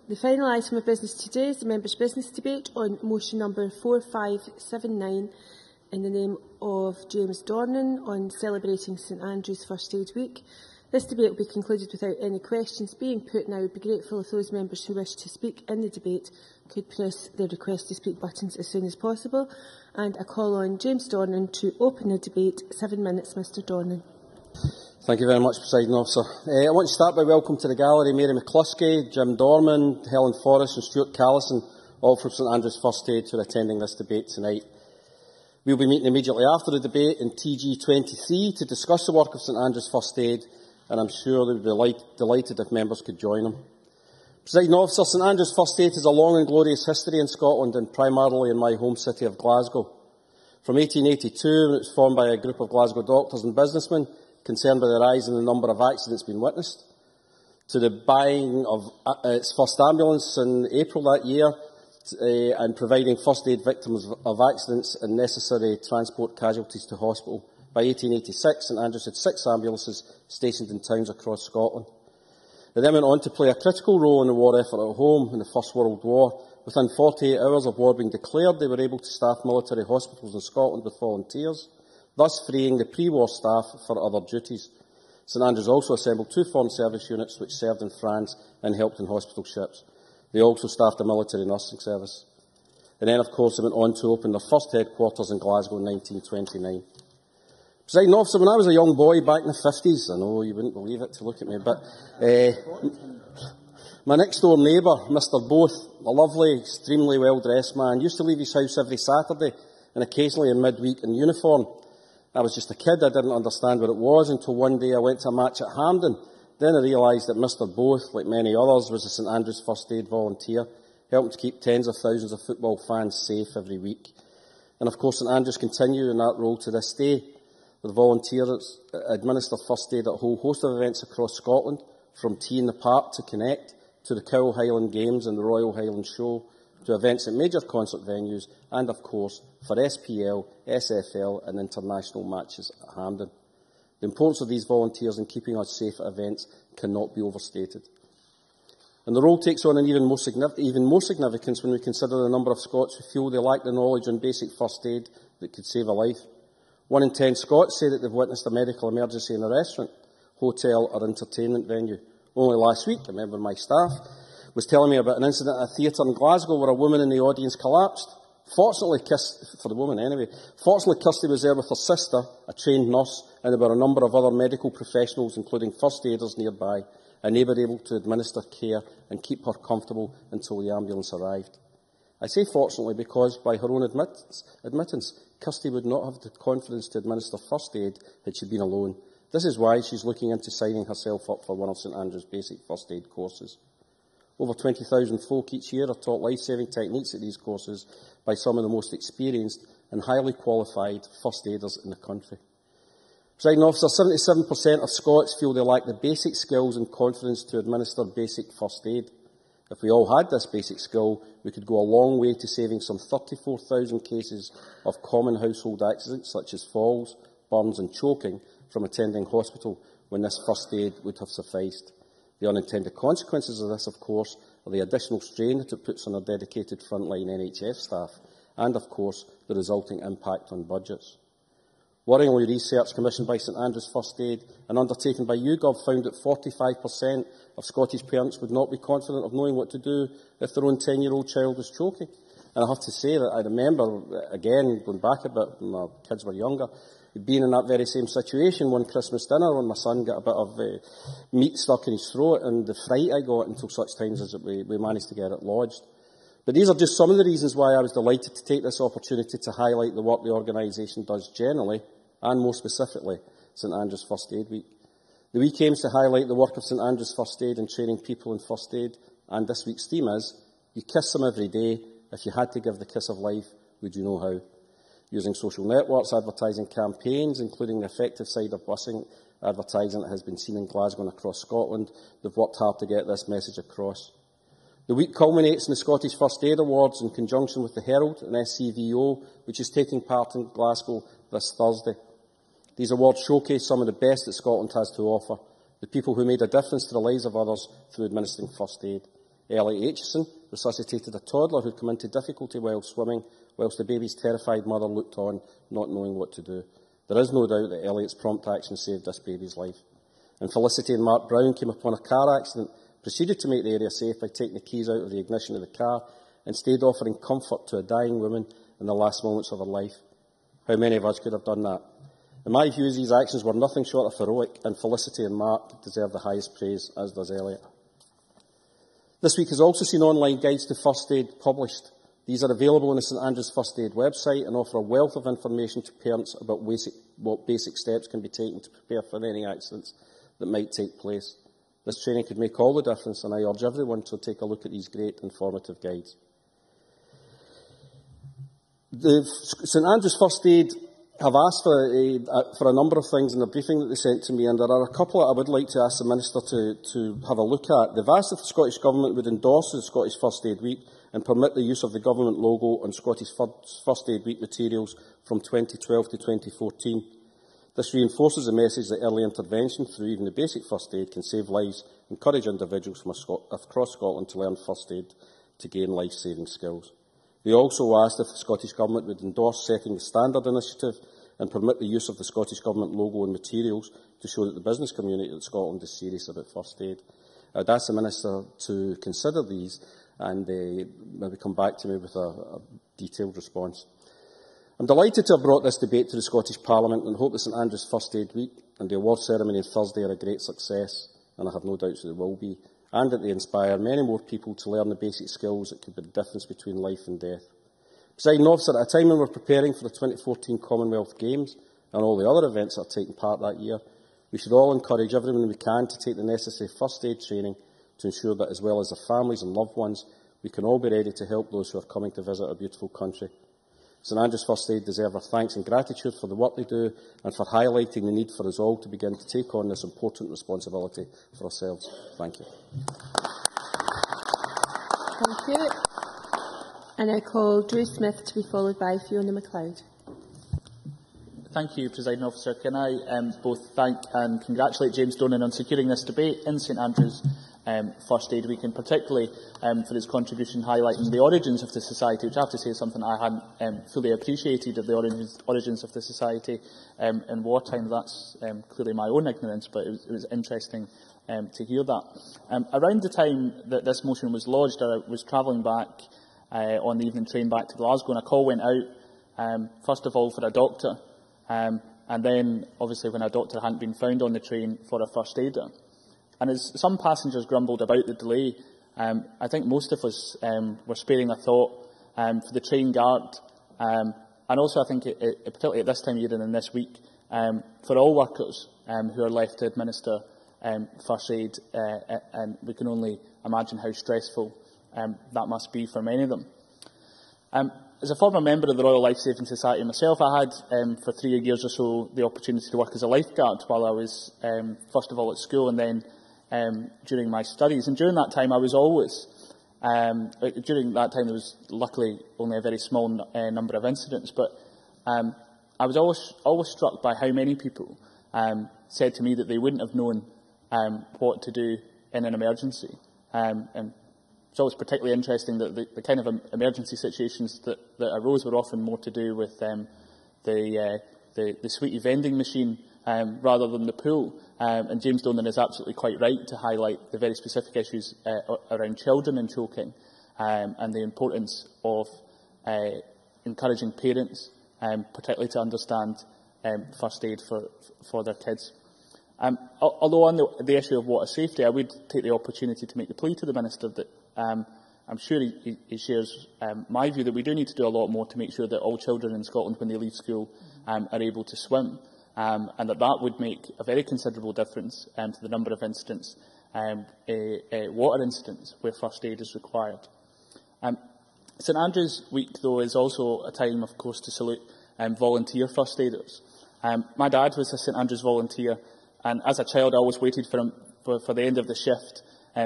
The final item of business today is the members' business debate on motion number 4579 in the name of James Dornan on celebrating St Andrew's First Aid Week. This debate will be concluded without any questions being put, and I would be grateful if those members who wish to speak in the debate could press their request to speak buttons as soon as possible. And I call on James Dornan to open the debate. 7 minutes, Mr Dornan. Thank you very much, Presiding Officer. I want to start by welcome to the gallery Mary McCluskey, Jim Dorman, Helen Forrest and Stuart Callison, all from St Andrew's First Aid, who are attending this debate tonight. We will be meeting immediately after the debate in TG23 to discuss the work of St Andrew's First Aid, and I'm sure they would be delighted if members could join them. Presiding Officer, St Andrew's First Aid has a long and glorious history in Scotland, and primarily in my home city of Glasgow. From 1882, when it was formed by a group of Glasgow doctors and businessmen concerned by the rise in the number of accidents being witnessed, to the buying of its first ambulance in April that year, and providing first aid victims of accidents and necessary transport casualties to hospital. By 1886, St Andrews had 6 ambulances stationed in towns across Scotland. They then went on to play a critical role in the war effort at home in the First World War. Within 48 hours of war being declared, they were able to staff military hospitals in Scotland with volunteers, thus freeing the pre-war staff for other duties. St Andrews also assembled 2 foreign service units which served in France and helped in hospital ships. They also staffed a military nursing service. And then, of course, they went on to open their first headquarters in Glasgow in 1929. Presiding Officer, when I was a young boy back in the 50s, I know you wouldn't believe it to look at me, but my next-door neighbour, Mr Both, a lovely, extremely well-dressed man, used to leave his house every Saturday and occasionally in midweek in uniform. I was just a kid, I didn't understand what it was until one day I went to a match at Hampden. Then I realised that Mr Both, like many others, was a St Andrews First Aid volunteer, helping to keep tens of thousands of football fans safe every week. And of course St Andrews continue in that role to this day. The volunteers administer first aid at a whole host of events across Scotland, from Tea in the Park to Connect, to the Cowell Highland Games and the Royal Highland Show, to events at major concert venues, and of course for SPL, SFL and international matches at Hampden. The importance of these volunteers in keeping us safe at events cannot be overstated. And the role takes on an even more significance when we consider the number of Scots who feel they lack the knowledge on basic first aid that could save a life. 1 in 10 Scots say that they've witnessed a medical emergency in a restaurant, hotel or entertainment venue. Only last week, a member of my staff was telling me about an incident at a theatre in Glasgow where a woman in the audience collapsed. Fortunately, Kirsty was there with her sister, a trained nurse, and there were a number of other medical professionals, including first aiders nearby, and they were able to administer care and keep her comfortable until the ambulance arrived. I say fortunately because, by her own admittance, Kirsty would not have the confidence to administer first aid had she been alone. This is why she's looking into signing herself up for one of St Andrews' basic first aid courses. Over 20,000 folk each year are taught life-saving techniques at these courses by some of the most experienced and highly qualified first aiders in the country. Presiding Officer, 77% of Scots feel they lack the basic skills and confidence to administer basic first aid. If we all had this basic skill, we could go a long way to saving some 34,000 cases of common household accidents such as falls, burns and choking from attending hospital when this first aid would have sufficed. The unintended consequences of this, of course, are the additional strain that it puts on our dedicated frontline NHS staff and, of course, the resulting impact on budgets. Worryingly, research commissioned by St Andrews First Aid and undertaken by YouGov found that 45% of Scottish parents would not be confident of knowing what to do if their own 10-year-old child was choking. And I have to say that I remember, again, going back a bit when my kids were younger, being in that very same situation one Christmas dinner when my son got a bit of meat stuck in his throat, and the fright I got until such times as we managed to get it lodged. But these are just some of the reasons why I was delighted to take this opportunity to highlight the work the organisation does generally, and more specifically, St Andrews First Aid Week. The week aims to highlight the work of St Andrews First Aid in training people in first aid, and this week's theme is, you kiss them every day. If you had to give the kiss of life, would you know how? Using social networks, advertising campaigns, including the effective side of busing advertising that has been seen in Glasgow and across Scotland, they've worked hard to get this message across. The week culminates in the Scottish First Aid Awards in conjunction with the Herald and SCVO, which is taking part in Glasgow this Thursday. These awards showcase some of the best that Scotland has to offer, the people who made a difference to the lives of others through administering first aid. Elliot Aitchison resuscitated a toddler who had come into difficulty while swimming, whilst the baby's terrified mother looked on, not knowing what to do. There is no doubt that Elliot's prompt action saved this baby's life. And Felicity and Mark Brown came upon a car accident, proceeded to make the area safe by taking the keys out of the ignition of the car, instead offering comfort to a dying woman in the last moments of her life. How many of us could have done that? In my view, these actions were nothing short of heroic, and Felicity and Mark deserve the highest praise, as does Elliot. This week has also seen online guides to first aid published. These are available on the St Andrews First Aid website and offer a wealth of information to parents about what basic steps can be taken to prepare for any accidents that might take place. This training could make all the difference, and I urge everyone to take a look at these great informative guides. The St Andrews First Aid have asked for a number of things in the briefing that they sent to me, and there are a couple that I would like to ask the Minister to have a look at. They've asked if the Scottish Government would endorse the Scottish First Aid Week and permit the use of the Government logo on Scottish First Aid Week materials from 2012 to 2014. This reinforces the message that early intervention through even the basic first aid can save lives, encourage individuals from across Scotland to learn first aid to gain life-saving skills. They also asked if the Scottish Government would endorse setting the Standard initiative and permit the use of the Scottish Government logo and materials to show that the business community of Scotland is serious about first aid. I'd ask the Minister to consider these and maybe come back to me with a detailed response. I'm delighted to have brought this debate to the Scottish Parliament and hope the St Andrews First Aid Week and the award ceremony on Thursday are a great success, and I have no doubts that they will be, and that they inspire many more people to learn the basic skills that could be the difference between life and death. Presiding Officer, at a time when we're preparing for the 2014 Commonwealth Games and all the other events that are taking part that year, we should all encourage everyone we can to take the necessary first aid training to ensure that, as well as their families and loved ones, we can all be ready to help those who are coming to visit our beautiful country. St Andrews First Aid deserve our thanks and gratitude for the work they do and for highlighting the need for us all to begin to take on this important responsibility for ourselves. Thank you. Thank you. And I call Drew Smith to be followed by Fiona MacLeod. Thank you, Presiding Officer. Can I both thank and congratulate James Donan on securing this debate in St Andrews First Aid Week, and particularly for his contribution highlighting the origins of the Society, which I have to say is something I hadn't fully appreciated, of the origins of the Society in wartime. That's clearly my own ignorance, but it was interesting to hear that. Around the time that this motion was lodged, I was travelling back on the evening train back to Glasgow, and a call went out, first of all for a doctor, and then, obviously, when a doctor hadn't been found on the train, for a first aider. And as some passengers grumbled about the delay, I think most of us were sparing a thought for the train guard, and also I think, particularly at this time of year and in this week, for all workers who are left to administer first aid, and we can only imagine how stressful that must be for many of them. As a former member of the Royal Life Saving Society myself, I had, for 3 years or so, the opportunity to work as a lifeguard while I was, first of all, at school and then during my studies. And during that time, I was always, during that time there was luckily only a very small number of incidents, but I was always struck by how many people said to me that they wouldn't have known what to do in an emergency. And it's always particularly interesting that the kind of emergency situations that arose were often more to do with the sweetie vending machine rather than the pool. And James Donan is absolutely quite right to highlight the very specific issues around children and choking, and the importance of encouraging parents, particularly to understand first aid for their kids. Although on the issue of water safety, I would take the opportunity to make the plea to the Minister that I'm sure he shares my view that we do need to do a lot more to make sure that all children in Scotland, when they leave school, are able to swim, and that would make a very considerable difference to the number of incidents, water incidents, where first aid is required. St Andrews Week, though, is also a time, of course, to salute volunteer first aiders. My dad was a St Andrews volunteer, and as a child I always waited for him for the end of the shift,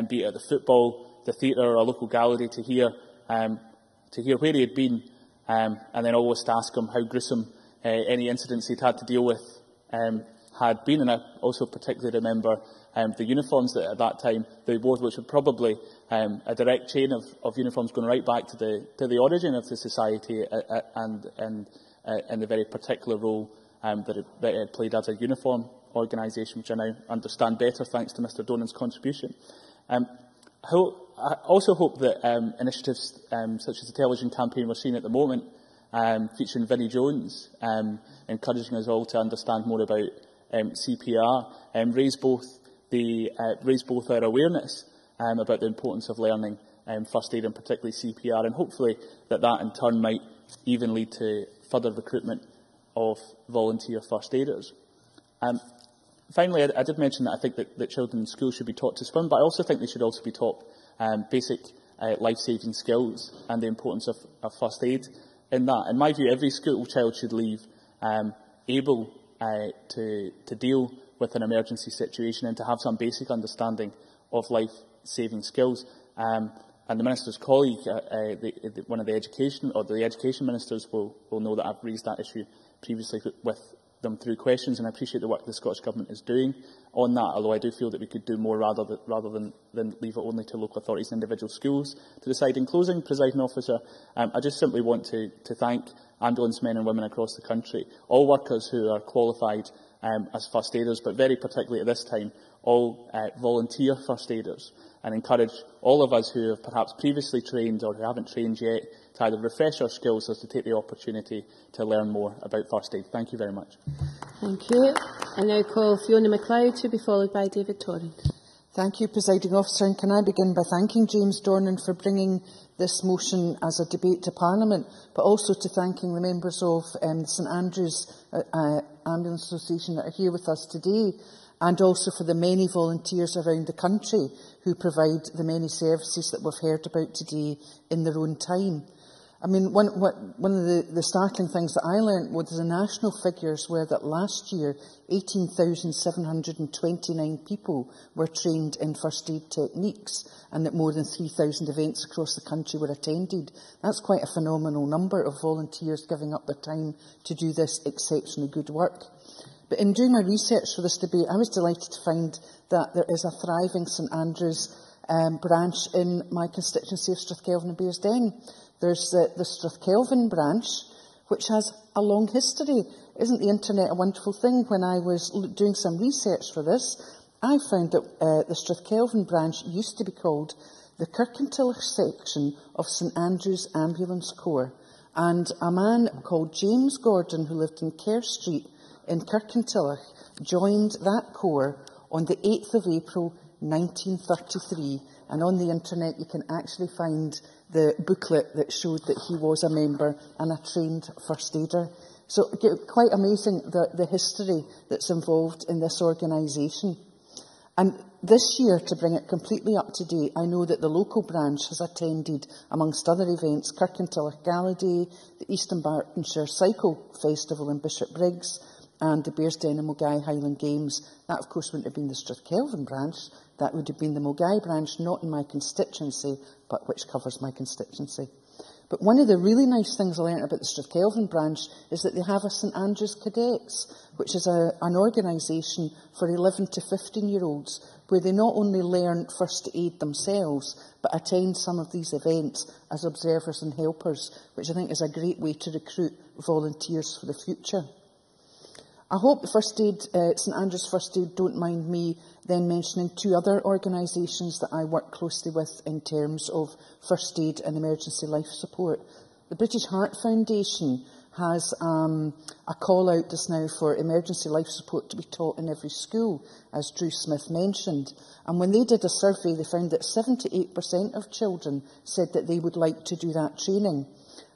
be it at the football, the theatre or a local gallery, to hear where he had been, and then always to ask him how gruesome any incidents he'd had to deal with had been. And I also particularly remember the uniforms that at that time they wore, which were probably a direct chain of uniforms going right back to the origin of the society and the very particular role that it had played as a uniform organisation, which I now understand better thanks to Mr Donan's contribution. I also hope that initiatives such as the television campaign we're seeing at the moment, featuring Vinnie Jones, encouraging us all to understand more about CPR, raise both our awareness about the importance of learning first aid and particularly CPR, and hopefully that in turn might even lead to further recruitment of volunteer first aiders. Finally, I did mention that I think that children in school should be taught to swim, but I also think they should also be taught basic life-saving skills and the importance of first aid in that. In my view, every school child should leave able to deal with an emergency situation and to have some basic understanding of life-saving skills. And the Minister's colleague, one of the education ministers, will know that I've raised that issue previously with them through questions, and I appreciate the work the Scottish Government is doing on that, although I do feel that we could do more rather than leave it only to local authorities and individual schools to decide. In closing, Presiding Officer, I just simply want to thank ambulance men and women across the country, all workers who are qualified as first aiders, but very particularly at this time, all volunteer first aiders, and encourage all of us who have perhaps previously trained or who haven't trained yet to either refresh our skills or to take the opportunity to learn more about first aid. Thank you very much. Thank you. I now call Fiona MacLeod to be followed by David Torrent. Thank you, Presiding Officer, and can I begin by thanking James Dornan for bringing this motion as a debate to Parliament, but also to thanking the members of the St Andrews Ambulance Association that are here with us today, and also for the many volunteers around the country who provide the many services that we've heard about today in their own time. I mean, one of the startling things that I learnt was the national figures were that last year 18,729 people were trained in first aid techniques, and that more than 3,000 events across the country were attended. That's quite a phenomenal number of volunteers giving up their time to do this exceptionally good work. But in doing my research for this debate, I was delighted to find that there is a thriving St Andrews branch in my constituency of Strathkelvin and Bearsden. There's the Strathkelvin branch, which has a long history. Isn't the internet a wonderful thing? When I was doing some research for this, I found that the Strathkelvin branch used to be called the Kirkintilloch section of St Andrews Ambulance Corps. And a man called James Gordon, who lived in Kerr Street in Kirkintilloch, joined that corps on the 8th of April 1933. And on the internet you can actually find the booklet that showed that he was a member and a trained first aider. So quite amazing the history that's involved in this organisation. And this year, to bring it completely up to date, I know that the local branch has attended, amongst other events, Kirkintilloch Gala Day, the Eastern Bartonshire Cycle Festival in Bishopbriggs, and the Bearsden and Mogai Highland Games. That, of course, wouldn't have been the Strathkelvin branch. That would have been the Mogai branch, not in my constituency, but which covers my constituency. But one of the really nice things I learned about the Strathkelvin branch is that they have a St Andrews Cadets, which is an organisation for 11 to 15-year-olds, where they not only learn first aid themselves, but attend some of these events as observers and helpers, which I think is a great way to recruit volunteers for the future. I hope St Andrews First Aid don't mind me then mentioning two other organisations that I work closely with in terms of first aid and emergency life support. The British Heart Foundation has a call out just now for emergency life support to be taught in every school, as Drew Smith mentioned. And when they did a survey, they found that 78% of children said that they would like to do that training.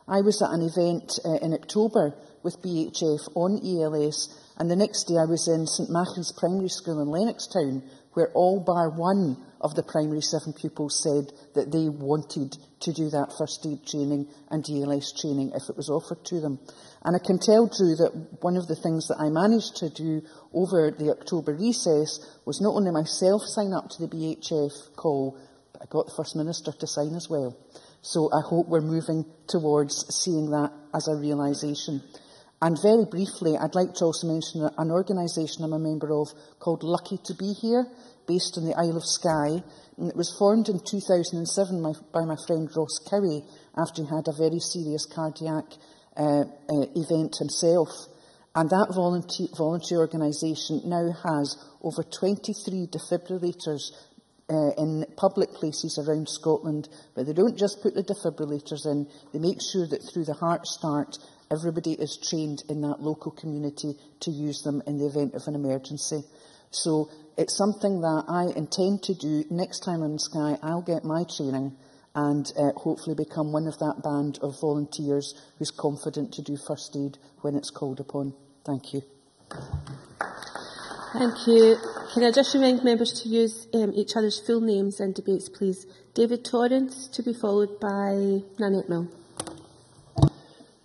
I was at an event in October with BHF on ELS, and the next day I was in St Machary's Primary School in Lennoxtown, where all bar one of the primary 7 pupils said that they wanted to do that first aid training and ELS training if it was offered to them. And I can tell, Drew, that one of the things that I managed to do over the October recess was not only myself sign up to the BHF call, but I got the First Minister to sign as well. So I hope we're moving towards seeing that as a realisation. And very briefly, I'd like to also mention an organisation I'm a member of called Lucky to Be Here, based on the Isle of Skye. And it was formed in 2007 by my friend Ross Cowie after he had a very serious cardiac event himself. And that voluntary organisation now has over 23 defibrillators in public places around Scotland. But they don't just put the defibrillators in, they make sure that through the Heart Start, everybody is trained in that local community to use them in the event of an emergency. So it's something that I intend to do. Next time I'm in Skye, I'll get my training and hopefully become one of that band of volunteers who's confident to do first aid when it's called upon. Thank you. Thank you. Can I just remind members to use each other's full names in debates, please? David Torrance, to be followed by Nanette Milne.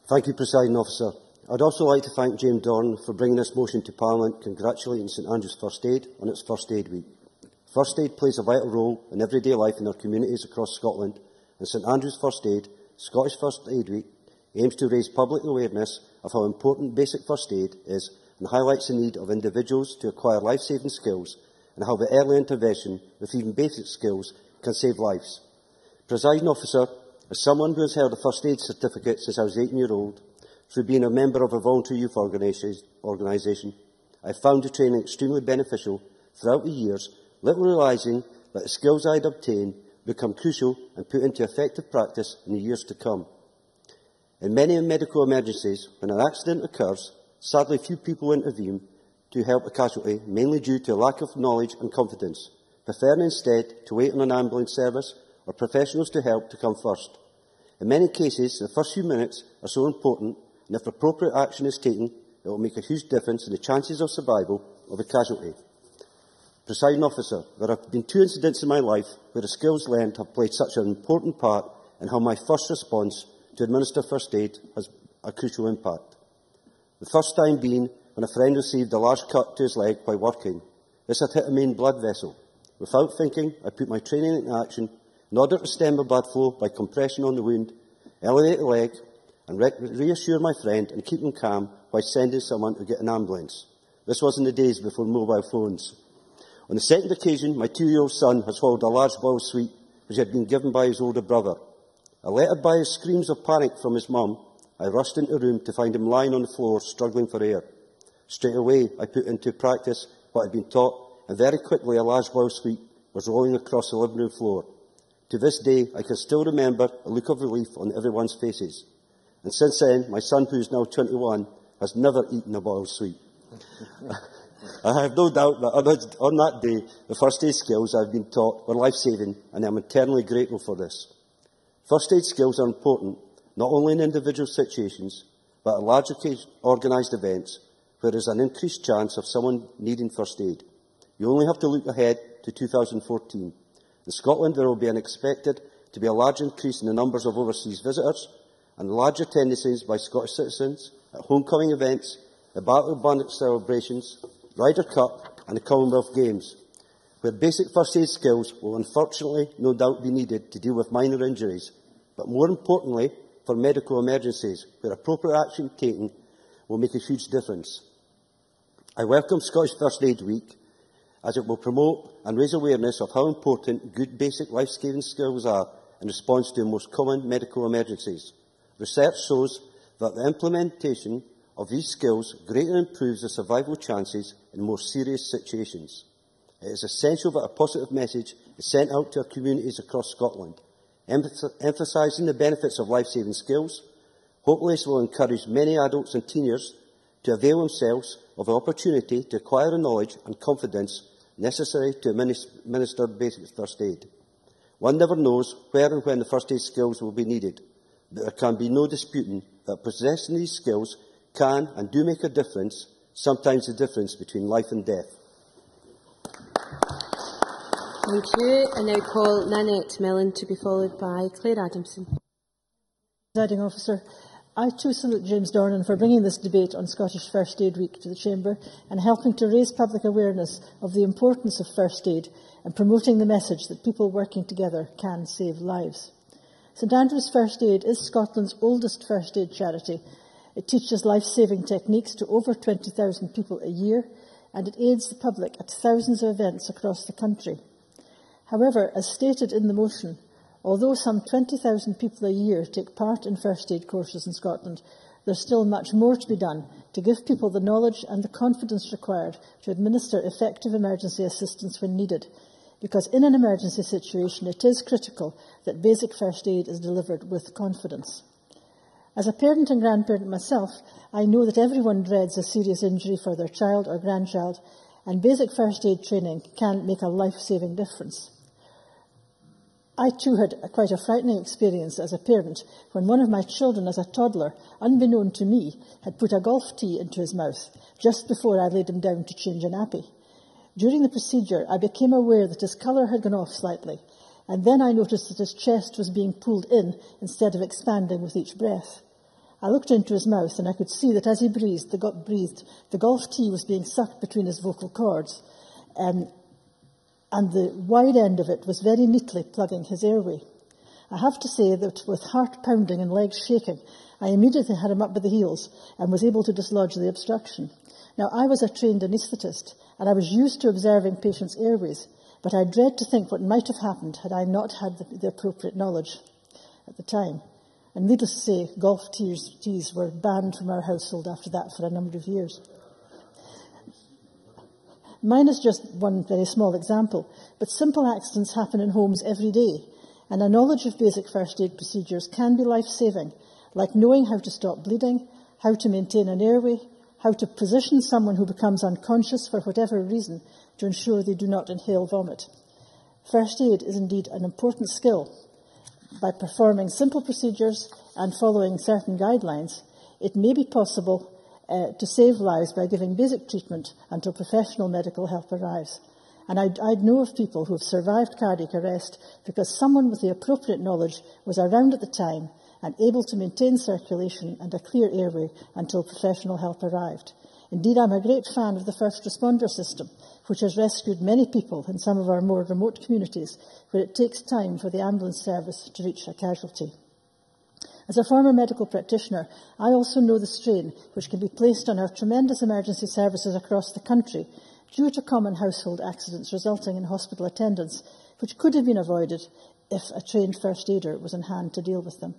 Thank you, Presiding Officer. I'd also like to thank James Dornan for bringing this motion to Parliament congratulating St Andrews First Aid on its First Aid Week. First Aid plays a vital role in everyday life in our communities across Scotland, and St Andrews First Aid, Scottish First Aid Week, aims to raise public awareness of how important basic first aid is and highlights the need of individuals to acquire life-saving skills and how the early intervention with even basic skills can save lives. Presiding Officer, as someone who has held a first aid certificate since I was 18-year-old, through being a member of a voluntary youth organisation, I found the training extremely beneficial throughout the years, little realising that the skills I had obtained become crucial and put into effective practice in the years to come. In many medical emergencies, when an accident occurs, sadly few people intervene to help a casualty, mainly due to a lack of knowledge and confidence, preferring instead to wait on an ambulance service or professionals to help to come first. In many cases, the first few minutes are so important, and if appropriate action is taken, it will make a huge difference in the chances of survival of a casualty. Presiding Officer, there have been 2 incidents in my life where the skills learned have played such an important part in how my first response to administer first aid has a crucial impact. The first time being when a friend received a large cut to his leg while working. This had hit a main blood vessel. Without thinking, I put my training into action in order to stem the blood flow by compression on the wound, elevate the leg, and reassure my friend and keep him calm while sending someone to get an ambulance. This was in the days before mobile phones. On the second occasion, my 2-year-old son had swallowed a large bowel sweet which had been given by his older brother. Alerted by his screams of panic from his mum, I rushed into the room to find him lying on the floor, struggling for air. Straight away, I put into practice what I'd been taught, and very quickly a large bowel sweet was rolling across the living room floor. To this day, I can still remember a look of relief on everyone's faces. And since then, my son, who is now 21, has never eaten a bowel sweet. I have no doubt that on that day, the first aid skills I have been taught were life-saving, and I am eternally grateful for this. First aid skills are important, not only in individual situations, but at large organised events where there is an increased chance of someone needing first aid. You only have to look ahead to 2014. In Scotland, there will be expected to be a large increase in the numbers of overseas visitors and large attendances by Scottish citizens at homecoming events, the Battle of Bannock celebrations, Ryder Cup and the Commonwealth Games, where basic first aid skills will unfortunately no doubt be needed to deal with minor injuries, but more importantly for medical emergencies, where appropriate action taken will make a huge difference. I welcome Scottish First Aid Week, as it will promote and raise awareness of how important good basic life-saving skills are in response to the most common medical emergencies. Research shows that the implementation of these skills greatly improves the survival chances in more serious situations. It is essential that a positive message is sent out to our communities across Scotland, emphasising the benefits of life-saving skills. Hopefully this will encourage many adults and teenagers to avail themselves of the opportunity to acquire the knowledge and confidence necessary to administer basic first aid. One never knows where and when the first aid skills will be needed, but there can be no disputing that possessing these skills can and do make a difference, sometimes the difference between life and death. Thank you. I now call Nanette Milne to be followed by Claire Adamson. Presiding Officer, I too salute James Dornan for bringing this debate on Scottish First Aid Week to the Chamber and helping to raise public awareness of the importance of first aid and promoting the message that people working together can save lives. St Andrews First Aid is Scotland's oldest first aid charity. It teaches life-saving techniques to over 20,000 people a year, and it aids the public at thousands of events across the country. However, as stated in the motion, although some 20,000 people a year take part in first aid courses in Scotland, there's still much more to be done to give people the knowledge and the confidence required to administer effective emergency assistance when needed, because in an emergency situation it is critical that basic first aid is delivered with confidence. As a parent and grandparent myself, I know that everyone dreads a serious injury for their child or grandchild, and basic first aid training can make a life-saving difference. I too had quite a frightening experience as a parent when one of my children as a toddler, unbeknown to me, had put a golf tee into his mouth just before I laid him down to change a nappy. During the procedure, I became aware that his colour had gone off slightly, and then I noticed that his chest was being pulled in instead of expanding with each breath. I looked into his mouth and I could see that as he breathed, the golf tee was being sucked between his vocal cords, and the wide end of it was very neatly plugging his airway. I have to say that with heart pounding and legs shaking, I immediately had him up by the heels and was able to dislodge the obstruction. Now, I was a trained anaesthetist, and I was used to observing patients' airways, but I dread to think what might have happened had I not had the appropriate knowledge at the time. And needless to say, golf tees were banned from our household after that for a number of years. Mine is just one very small example, but simple accidents happen in homes every day, and a knowledge of basic first aid procedures can be life-saving, like knowing how to stop bleeding, how to maintain an airway, how to position someone who becomes unconscious for whatever reason to ensure they do not inhale vomit. First aid is indeed an important skill. By performing simple procedures and following certain guidelines, it may be possible to save lives by giving basic treatment until professional medical help arrives. And I know of people who have survived cardiac arrest because someone with the appropriate knowledge was around at the time and able to maintain circulation and a clear airway until professional help arrived. Indeed, I'm a great fan of the first responder system, which has rescued many people in some of our more remote communities where it takes time for the ambulance service to reach a casualty. As a former medical practitioner, I also know the strain which can be placed on our tremendous emergency services across the country due to common household accidents resulting in hospital attendance, which could have been avoided if a trained first aider was on hand to deal with them.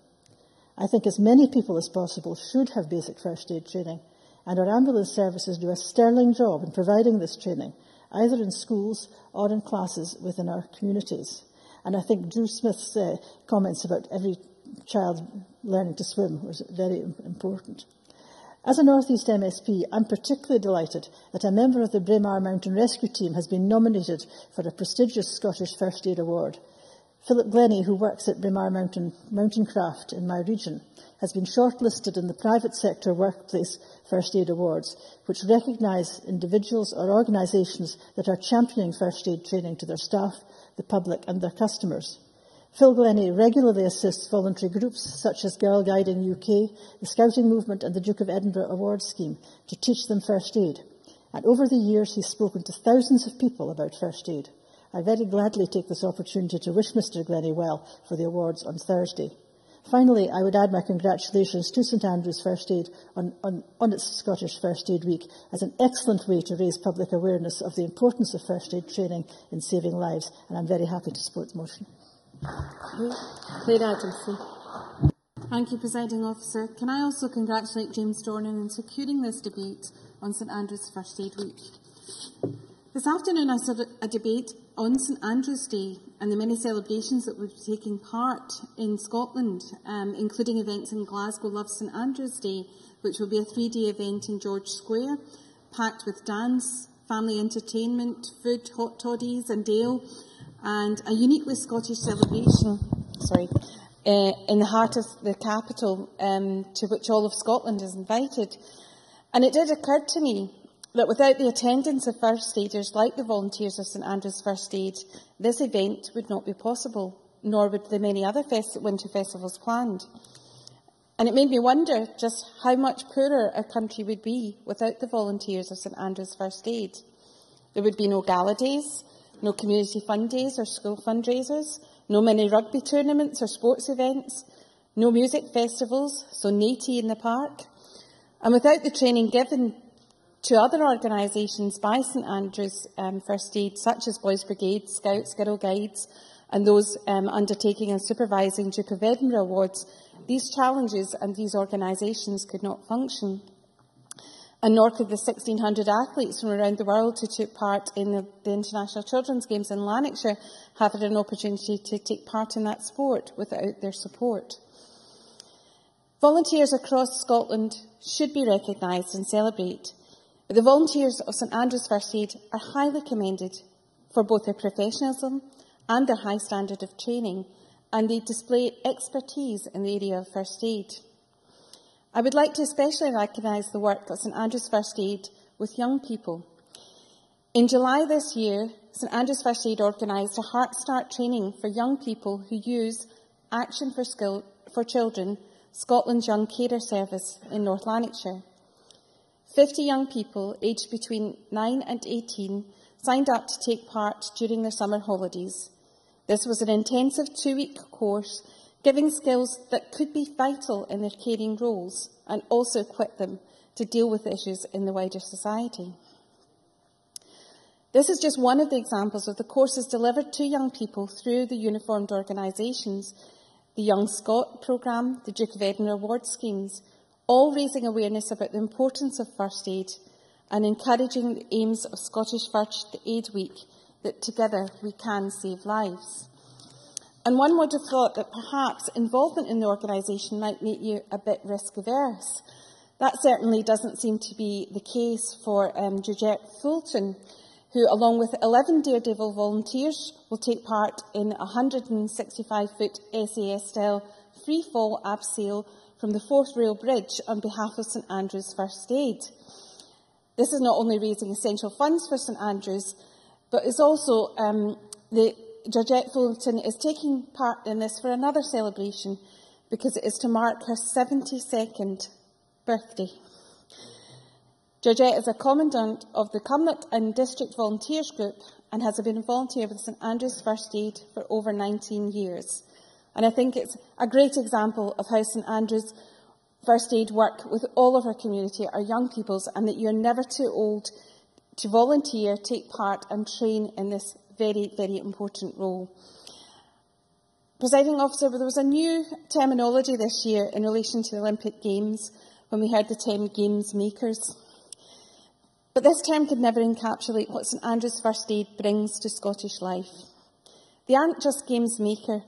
I think as many people as possible should have basic first aid training, and our ambulance services do a sterling job in providing this training, either in schools or in classes within our communities. And I think Drew Smith's comments about every child learning to swim was very important. As a North East MSP, I'm particularly delighted that a member of the Braemar Mountain Rescue Team has been nominated for a prestigious Scottish First Aid Award. Philip Glennie, who works at Braemar Mountain Craft in my region, has been shortlisted in the Private Sector Workplace First Aid Awards, which recognise individuals or organisations that are championing first aid training to their staff, the public and their customers. Phil Glennie regularly assists voluntary groups such as Girl Guiding UK, the Scouting Movement and the Duke of Edinburgh Awards Scheme to teach them first aid. And over the years he's spoken to thousands of people about first aid. I very gladly take this opportunity to wish Mr Glennie well for the awards on Thursday. Finally, I would add my congratulations to St Andrews First Aid on its Scottish First Aid Week as an excellent way to raise public awareness of the importance of first aid training in saving lives, and I'm very happy to support the motion. Claire Adamson. Thank you, Presiding Officer. Can I also congratulate James Dornan in securing this debate on St Andrews First Aid Week. This afternoon I saw a debate on St Andrews Day and the many celebrations that will be taking part in Scotland, including events in Glasgow Love St Andrews Day, which will be a 3-day event in George Square, packed with dance, family entertainment, food, hot toddies and ale, and a uniquely Scottish celebration in the heart of the capital, to which all of Scotland is invited. And it did occur to me that without the attendance of first aiders like the volunteers of St Andrews First Aid, this event would not be possible, nor would the many other winter festivals planned. And it made me wonder just how much poorer our country would be without the volunteers of St Andrews First Aid. There would be no gala days, no community fund days or school fundraisers, no mini rugby tournaments or sports events, no music festivals, so no tea in the park, And without the training given to other organisations by St Andrews First Aid, such as Boys Brigade, Scouts, Girl Guides, and those undertaking and supervising Duke of Edinburgh Awards, these challenges and these organisations could not function. And nor could the 1,600 athletes from around the world who took part in the International Children's Games in Lanarkshire have had an opportunity to take part in that sport without their support. Volunteers across Scotland should be recognised and celebrated, but the volunteers of St Andrews First Aid are highly commended for both their professionalism and their high standard of training, and they display expertise in the area of first aid. I would like to especially recognise the work of St Andrews First Aid with young people. In July this year, St Andrews First Aid organised a Heart Start training for young people who use Action for Children, Scotland's Young Carer Service in North Lanarkshire. 50 young people aged between 9 and 18 signed up to take part during their summer holidays. This was an intensive 2-week course, giving skills that could be vital in their caring roles and also equip them to deal with issues in the wider society. This is just one of the examples of the courses delivered to young people through the uniformed organisations, the Young Scot programme, the Duke of Edinburgh Award schemes, all raising awareness about the importance of first aid and encouraging the aims of Scottish First Aid Week, that together we can save lives. And one would have thought that perhaps involvement in the organisation might make you a bit risk-averse. That certainly doesn't seem to be the case for Georgette Fulton, who, along with 11 Daredevil volunteers, will take part in a 165-foot SAS-style free-fall abseil from the 4th Rail Bridge on behalf of St Andrews First Aid. This is not only raising essential funds for St Andrews, but is also Georgette Fulton is taking part in this for another celebration, because it is to mark her 72nd birthday. Georgette is a commandant of the Cumnock and District Volunteers Group and has been a volunteer with St Andrews First Aid for over 19 years. And I think it's a great example of how St Andrews First Aid work with all of our community, our young peoples, and that you're never too old to volunteer, take part and train in this very, very important role. Presiding Officer, there was a new terminology this year in relation to the Olympic Games when we heard the term Games Makers. But this term could never encapsulate what St Andrews First Aid brings to Scottish life. They aren't just Games Maker,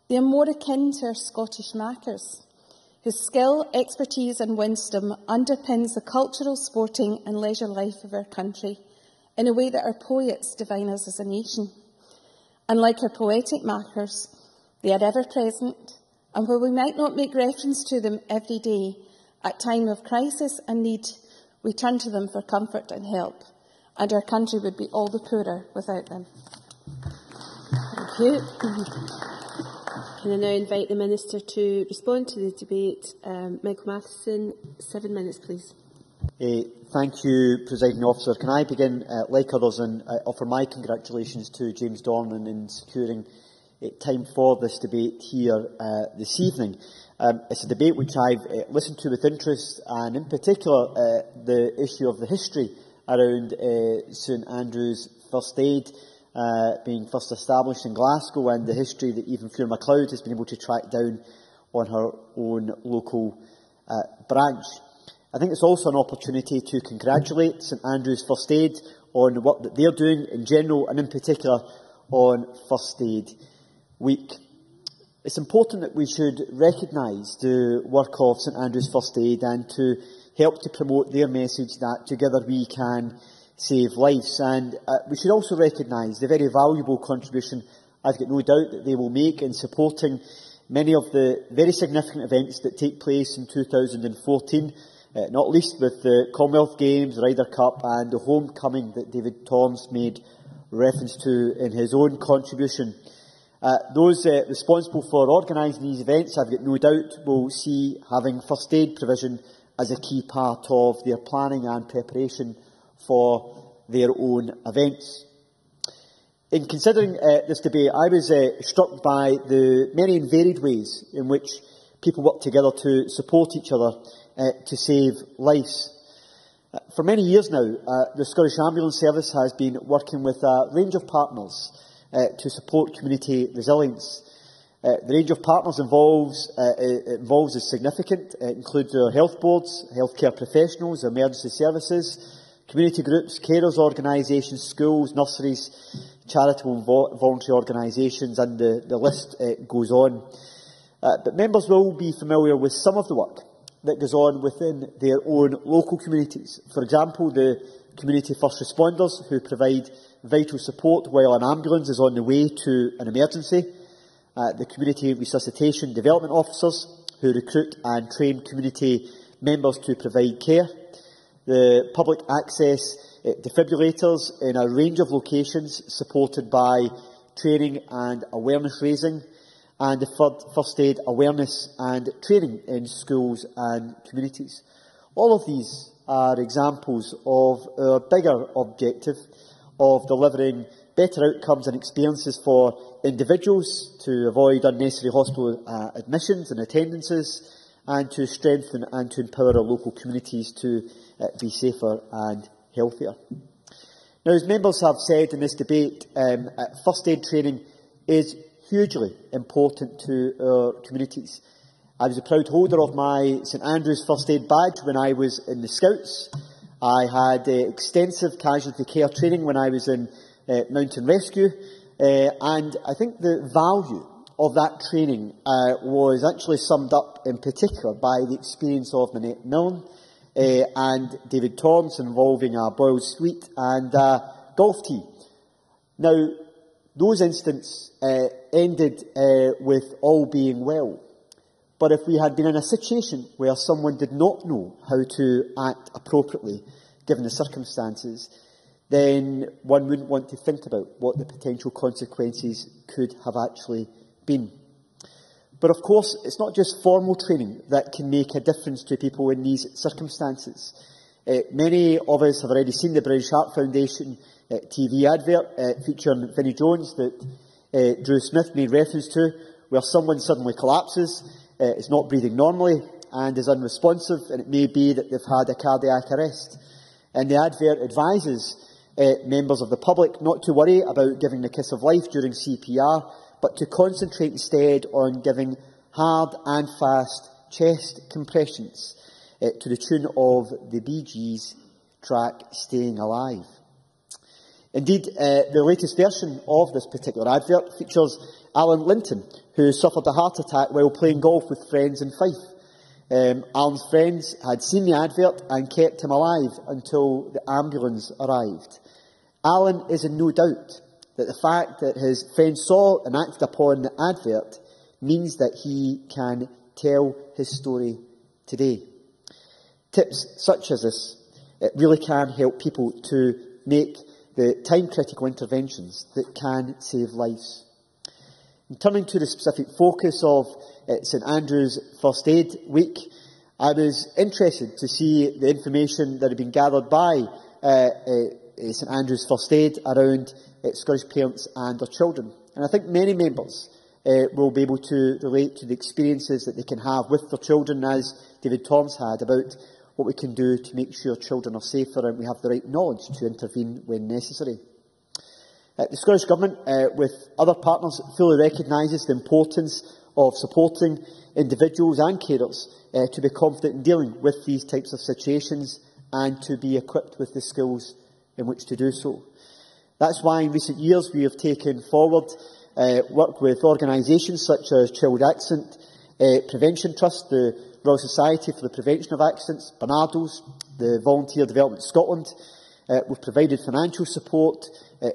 they are more akin to our Scottish Mackers, whose skill, expertise and wisdom underpins the cultural, sporting and leisure life of our country in a way that our poets define us as a nation. And like our poetic Mackers, they are ever present, and while we might not make reference to them every day, at time of crisis and need, we turn to them for comfort and help, and our country would be all the poorer without them. Thank you. Can I now invite the Minister to respond to the debate? Michael Matheson, 7 minutes, please. Thank you, Presiding Officer. Can I begin, like others, and offer my congratulations to James Dornan in securing time for this debate here this evening. It's a debate which I've listened to with interest, and in particular the issue of the history around St Andrews First Aid being first established in Glasgow, and the history that even Fiona MacLeod has been able to track down on her own local branch. I think it's also an opportunity to congratulate St Andrews First Aid on the work that they're doing in general, and in particular on First Aid Week. It's important that we should recognise the work of St Andrews First Aid and to help to promote their message that together we can save lives. And we should also recognise the very valuable contribution, I've got no doubt, that they will make in supporting many of the very significant events that take place in 2014, not least with the Commonwealth Games, the Ryder Cup and the homecoming that David Torrance made reference to in his own contribution. Those responsible for organising these events, I've got no doubt, will see having first aid provision as a key part of their planning and preparation for their own events. In considering this debate, I was struck by the many and varied ways in which people work together to support each other to save lives. For many years now, the Scottish Ambulance Service has been working with a range of partners to support community resilience. The range of partners involves is significant. It includes our health boards, healthcare professionals, emergency services, community groups, carers organisations, schools, nurseries, charitable and voluntary organisations, and the list goes on. But members will be familiar with some of the work that goes on within their own local communities. For example, the community first responders who provide vital support while an ambulance is on the way to an emergency. The community resuscitation development officers who recruit and train community members to provide care. The public access defibrillators in a range of locations supported by training and awareness raising, and the first aid awareness and training in schools and communities. All of these are examples of our bigger objective of delivering better outcomes and experiences for individuals to avoid unnecessary hospital admissions and attendances, and to strengthen and to empower our local communities to be safer and healthier. Now, as members have said in this debate, first aid training is hugely important to our communities. I was a proud holder of my St Andrews First Aid badge when I was in the Scouts. I had extensive casualty care training when I was in Mountain Rescue, and I think the value of that training was actually summed up in particular by the experience of Nanette Milne and David Torrance involving a boiled sweet and a golf tee. Now, those incidents ended with all being well. But if we had been in a situation where someone did not know how to act appropriately, given the circumstances, then one wouldn't want to think about what the potential consequences could have actually been. But of course, it's not just formal training that can make a difference to people in these circumstances. Many of us have already seen the British Heart Foundation TV advert featuring Vinnie Jones that Drew Smith made reference to, where someone suddenly collapses, is not breathing normally and is unresponsive, and it may be that they've had a cardiac arrest. And the advert advises members of the public not to worry about giving the kiss of life during CPR, but to concentrate instead on giving hard and fast chest compressions to the tune of the Bee Gees track Staying Alive. Indeed, the latest version of this particular advert features Alan Linton, who suffered a heart attack while playing golf with friends in Fife. Alan's friends had seen the advert and kept him alive until the ambulance arrived. Alan is in no doubt that the fact that his friends saw and acted upon the advert means that he can tell his story today. Tips such as this really can help people to make the time-critical interventions that can save lives. And turning to the specific focus of St Andrews First Aid Week, I was interested to see the information that had been gathered by St Andrews First Aid around Scottish parents and their children. And I think many members will be able to relate to the experiences that they can have with their children, as David Torrance had, about what we can do to make sure children are safer and we have the right knowledge to intervene when necessary. The Scottish Government, with other partners, fully recognises the importance of supporting individuals and carers to be confident in dealing with these types of situations and to be equipped with the skills in which to do so. That's why in recent years we have taken forward work with organisations such as Child Accident Prevention Trust, the Royal Society for the Prevention of Accidents, Barnardo's, the Volunteer Development Scotland. We've provided financial support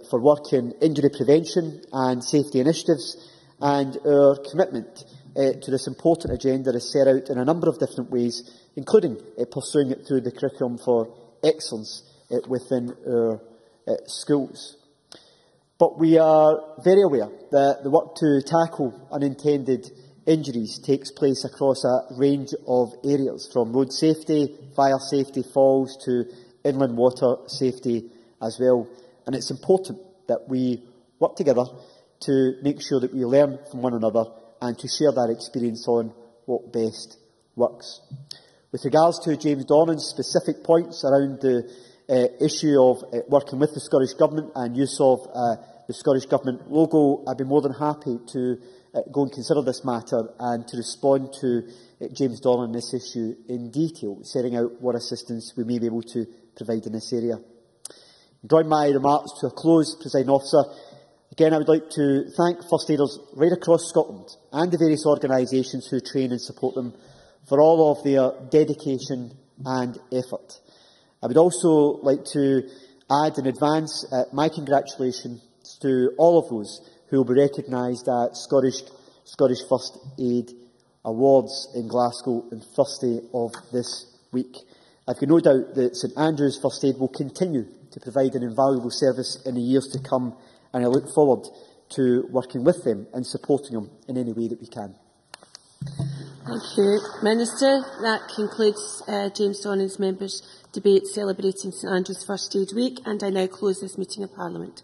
for work in injury prevention and safety initiatives, and our commitment to this important agenda is set out in a number of different ways, including pursuing it through the curriculum for excellence within our schools. But we are very aware that the work to tackle unintended injuries takes place across a range of areas, from road safety, fire safety, falls, to inland water safety as well. And it's important that we work together to make sure that we learn from one another and to share that experience on what best works. With regards to James Dornan's specific points around the issue of working with the Scottish Government and use of the Scottish Government logo, I'd be more than happy to go and consider this matter and to respond to James Dornan on this issue in detail, setting out what assistance we may be able to provide in this area. Drawing my remarks to a close, Presiding Officer, again I would like to thank first aiders right across Scotland and the various organisations who train and support them for all of their dedication and effort. I would also like to add in advance my congratulations to all of those who will be recognised at Scottish First Aid Awards in Glasgow on Thursday of this week. I've got no doubt that St Andrews First Aid will continue to provide an invaluable service in the years to come, and I look forward to working with them and supporting them in any way that we can. Thank you, Minister. That concludes James Dornan's members' debate celebrating St Andrews First Aid Week, and I now close this meeting of Parliament.